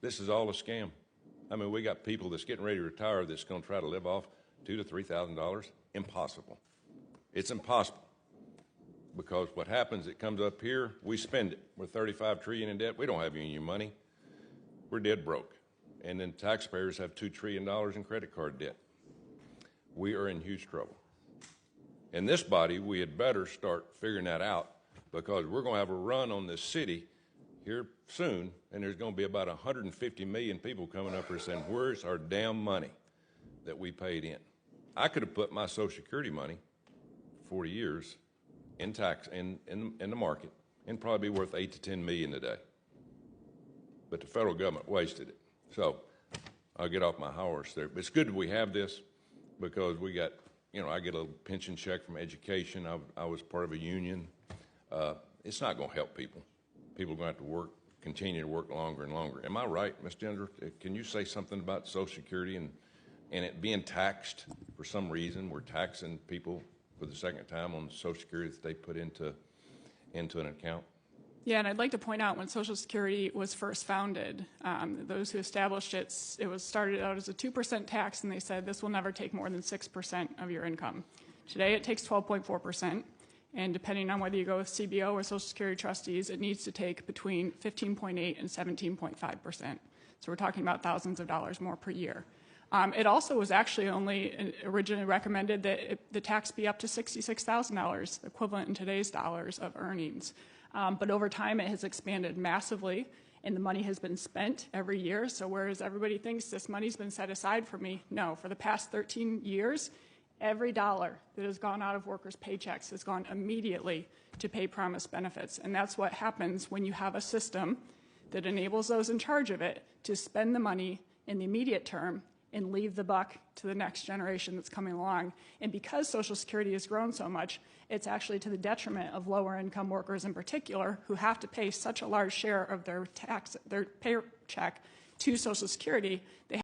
This is all a scam. I mean, we got people that's getting ready to retire that's going to try to live off $2,000 to $3,000. Impossible. It's impossible. Because what happens, it comes up here, we spend it. We're $35 trillion in debt. We don't have any money. We're dead broke. And then taxpayers have $2 trillion in credit card debt. We are in huge trouble. In this body, we had better start figuring that out, because we're going to have a run on this city here soon, and there's going to be about 150 million people coming up here saying, where's our damn money that we paid in? I could have put my Social Security money, 40 years, in tax, in the market, and probably be worth 8 to 10 million today. But the federal government wasted it. So I'll get off my horse there. But it's good that we have this, because we got, I get a little pension check from education. I was part of a union. It's not going to help people. People are going to have to work, continue to work longer and longer. Am I right, Ms. Ginger? Can you say something about Social Security and it being taxed for some reason? We're taxing people for the second time on Social Security that they put into an account. Yeah, and I'd like to point out when Social Security was first founded, those who established it, it was started out as a 2% tax, and they said this will never take more than 6% of your income. Today it takes 12.4%, and depending on whether you go with CBO or Social Security trustees, it needs to take between 15.8 and 17.5%. So we're talking about thousands of dollars more per year. It also was actually only originally recommended that the tax be up to $66,000, equivalent in today's dollars of earnings. But over time, it has expanded massively, and the money has been spent every year. So whereas everybody thinks this money's been set aside for me, no, for the past 13 years, every dollar that has gone out of workers' paychecks has gone immediately to pay promised benefits. And that's what happens when you have a system that enables those in charge of it to spend the money in the immediate term and leave the buck to the next generation that's coming along. And because Social Security has grown so much, it's actually to the detriment of lower income workers in particular, who have to pay such a large share of their paycheck to Social Security. They